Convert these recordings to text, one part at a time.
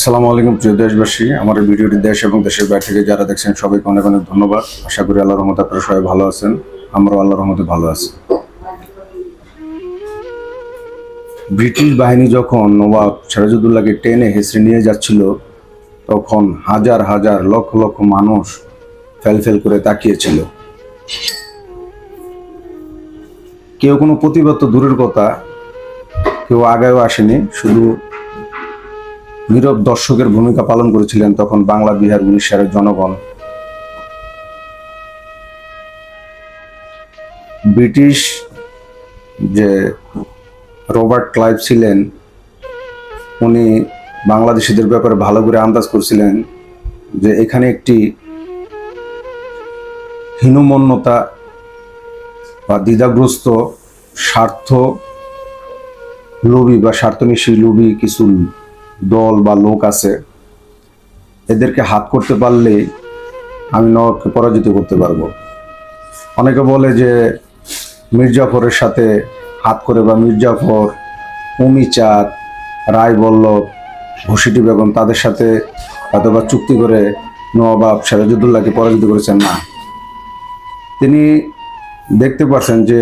আসসালামু আলাইকুম প্রিয় দেশবাসী, আমার এই ভিডিওটি দেশ এবং দেশের বাইরে থেকে যারা দেখছেন সবাইকে অনেক অনেক ধন্যবাদ। আশা করি আল্লাহর রহমতে আপনারা সবাই ভালো আছেন, আমরাও আল্লাহর রহমতে ভালো আছি। ব্রিটিশ বাহিনী যখন নবাব সিরাজউদ্দৌলাকে টেনে হেঁচড়ে নিয়ে যাচ্ছিল, তখন হাজার হাজার লক্ষ লক্ষ মানুষ ফেল করে তাকিয়েছিল। কেউ কোনো প্রতিবাদ তো দূরের কথা, কেউ আগেও আসেনি, শুধু নীরব দর্শকের ভূমিকা পালন করেছিলেন তখন বাংলা, বিহার, উড়িষ্যার জনগণ। ব্রিটিশ যে রবার্ট ক্লাইভ ছিলেন, উনি বাংলাদেশিদের ব্যাপারে ভালো করে আন্দাজ করছিলেন যে এখানে একটি হীনমন্যতা বা দ্বিধাগ্রস্ত স্বার্থ লোভী বা স্বার্থনিশী লোভী কিছু দল বা লোক আছে, এদেরকে হাত করতে পারলে আমি নবাবকে পরাজিত করতে পারবো। অনেকে বলে যে মির্জাফরের সাথে হাত করে বা মির্জাফর, উমিচাঁদ, রায়বল্লভ, ঘুষিটি বেগম তাদের সাথে অথবা চুক্তি করে নবাব সিরাজউদ্দৌলাকে পরাজিত করেছেন। না, তিনি দেখতে পাচ্ছেন যে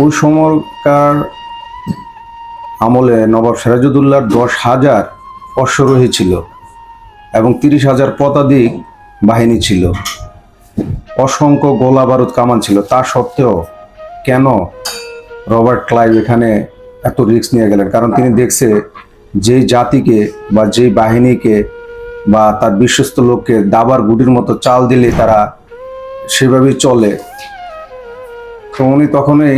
ওই সময়কার আমলে নবাব সিরাজউদ্দৌলার 10,000 অশ্বারোহী ছিল এবং 30,000 পদাতিক বাহিনী ছিল, অসংখ্য গোলা বারুদ কামান ছিল। তা সত্ত্বেও কেন রবার্ট ক্লাইভ এখানে এত রিস্ক নিয়ে গেলেন? কারণ তিনি দেখছে যেই জাতিকে বা যেই বাহিনীকে বা তার বিশ্বস্ত লোককে দাবার গুটির মতো চাল দিলে তারা সেভাবেই চলে। তো উনি তখনই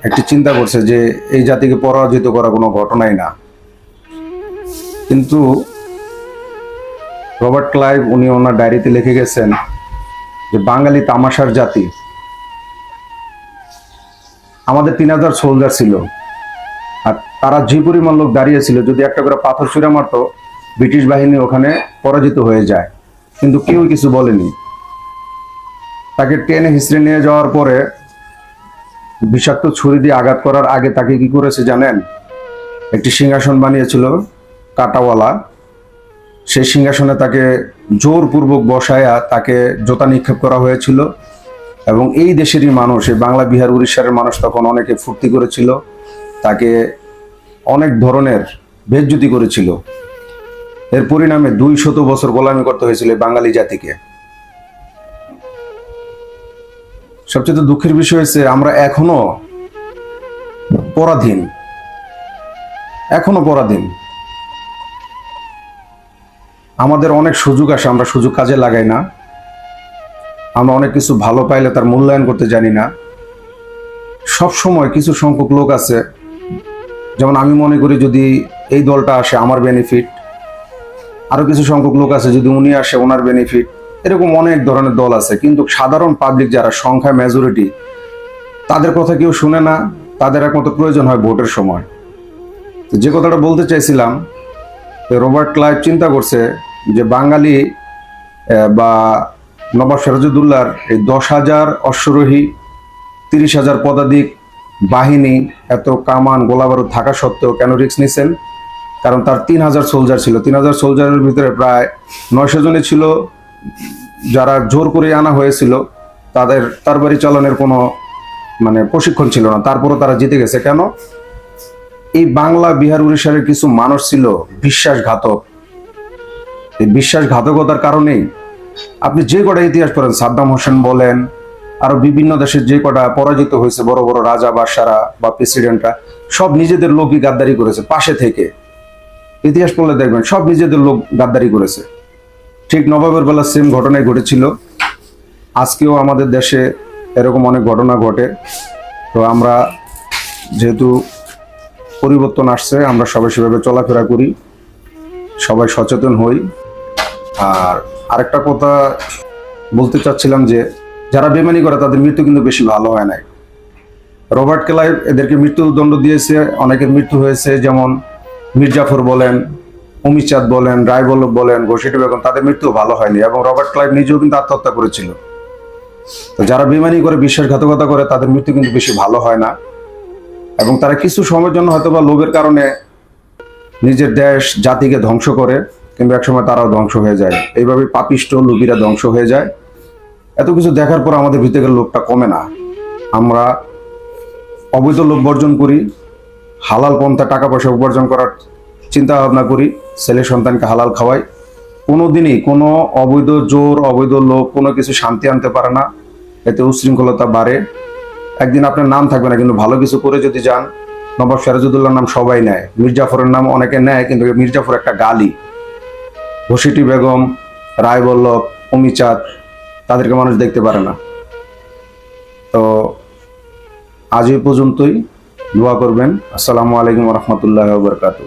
একটি চিন্তা করছে যে এই জাতিকে পরাজিত করা কোনো ঘটনাই না। কিন্তু রবার্ট ক্লাইভ উনি ওনার ডায়েরিতে লিখে গেছেন যে বাঙালি তামাশার জাতি। আমাদের 3,000 সোলজার ছিল, আর তারা যে পরিমাণ লোক দাঁড়িয়েছিল, যদি একটা করে পাথর ছুঁড়ে মারতো ব্রিটিশ বাহিনী ওখানে পরাজিত হয়ে যায়। কিন্তু কেউ কিছু বলেনি। তাকে টেনে হিস্ট্রি নিয়ে যাওয়ার পরে বিষাক্ত ছুরি দিয়ে আঘাত করার আগে তাকে কি করেছে জানেন? একটি সিংহাসন বানিয়েছিল কাটাওয়ালা, সেই সিংহাসনে তাকে জোরপূর্বক বসায়া তাকে জোতা নিক্ষেপ করা হয়েছিল। এবং এই দেশেরই মানুষ, এই বাংলা, বিহার, উড়িষ্যার মানুষ তখন অনেকে ফুর্তি করেছিল, তাকে অনেক ধরনের বেজ্জতি করেছিল। এর পরিণামে 200 বছর গোলামি করতে হয়েছিল বাঙালি জাতিকে। সবচেয়ে দুঃখের বিষয় হচ্ছে আমরা এখনো পরাধীন। আমাদের অনেক সুযোগ আসে, আমরা সুযোগ কাজে লাগাই না। আমরা অনেক কিছু ভালো পাইলে তার মূল্যায়ন করতে জানি না। সব সময় কিছু সংখ্যক লোক আছে, যেমন আমি মনে করি যদি এই দলটা আসে আমার বেনিফিট, আরো কিছু সংখ্যক লোক আছে যদি উনি আসে ওনার বেনিফিট, এরকম অনেক ধরনের দল আছে। কিন্তু সাধারণ পাবলিক যারা সংখ্যায় মেজরিটি, তাদের কথা কেউ শুনে না। তাদের একমাত্র প্রয়োজন হয় ভোটের সময়। তো যে কথাটা বলতে চাইছিলাম, রবার্ট ক্লাইভ চিন্তা করছে যে বাঙালি বা নবাব সিরাজউদ্দৌলার এই 10,000 অশ্বারোহী, 30,000 পদাতিক বাহিনী, এত কামান গোলাবারুদ থাকা সত্ত্বেও কেন রিস্ক নিছেন? কারণ তার 3,000 সোলজার ছিল। 3,000 সোলজারের ভিতরে প্রায় 900 জনই ছিল যারা জোর করে আনা হয়েছিল। তাদের তরবারি চালানোর কোনো প্রশিক্ষণ ছিল না, তারপরও তারা জিতে গেছে। কেন? এই বাংলা, বিহার, উড়িষ্যার কিছু মানুষ ছিল বিশ্বাসঘাতক। এই বিশ্বাসঘাতকতার কারণেই আপনি যে কটা ইতিহাস পড়েন, সাদ্দাম হোসেন বলেন, আরো বিভিন্ন দেশের যে কটা পরাজিত হয়েছে বড় বড় রাজা বাদশারা বা প্রেসিডেন্টরা, সব নিজেদের লোকই গাদ্দারি করেছে পাশে থেকে। ইতিহাস পড়লে দেখবেন সব নিজেদের লোক গাদ্দারি করেছে। ঠিক নবাবের বেলা সেম ঘটনাই ঘটেছিল। আজকেও আমাদের দেশে এরকম অনেক ঘটনা ঘটে। তো আমরা যেহেতু পরিবর্তন আসছে, আমরা সবাই সেভাবে চলাফেরা করি, সবাই সচেতন হই। আর আরেকটা কথা বলতে চাচ্ছিলাম যে যারা বেমানি করে তাদের মৃত্যু কিন্তু বেশি ভালো হয় নাই। রবার্ট ক্লাইভ এদেরকে মৃত্যুদণ্ড দিয়েছে, অনেকের মৃত্যু হয়েছে, যেমন মির্জাফর বলেন, উমিচাঁদ বলেন, রায়বল্লভ বলেন, ঘুষিটি বেগম, তাদের মৃত্যু ভালো হয়নি। এবং রবার্ট ক্লাইভ নিজেও কিন্তু আত্মহত্যা করেছিল। তো যারা বেমানি করে, বিশ্বাসঘাতকতা করে, তাদের মৃত্যু কিন্তু বেশি ভালো হয় না। এবং তারা কিছু সময়ের জন্য হয়তো বা লোভের কারণে নিজের দেশ জাতিকে ধ্বংস করে, কিন্তু একসময় তারাও ধ্বংস হয়ে যায়। এইভাবে পাপিষ্ট লোভীরা ধ্বংস হয়ে যায়। এত কিছু দেখার পর আমাদের ভিতরের লোভটা কমে না। আমরা অবৈধ লোভ বর্জন করি, হালাল পন্থা টাকা পয়সা উপার্জন করার চিন্তা ভাবনা করি, ছেলে সন্তানকে হালাল খাওয়াই। কোনোদিনই কোনো অবৈধ জোর, অবৈধ লোভ কোনো কিছু শান্তি আনতে পারে না, এতে উশৃঙ্খলতা বাড়ে। একদিন আপনার নাম থাকবে না, কিন্তু ভালো কিছু করে যদি যান। নবাব সিরাজউদ্দৌলার নাম সবাই নেয়, মির্জাফরের নাম অনেকে নেয়, কিন্তু মির্জাফর একটা গালি। ঘসিটি বেগম, রায়বল্লভ, অমিচাঁদ, তাদেরকে মানুষ দেখতে পারে না। তো আজ এই পর্যন্তই। দোয়া করবেন। আসসালামু আলাইকুম রহমতুল্লাহ বরকাতুহ।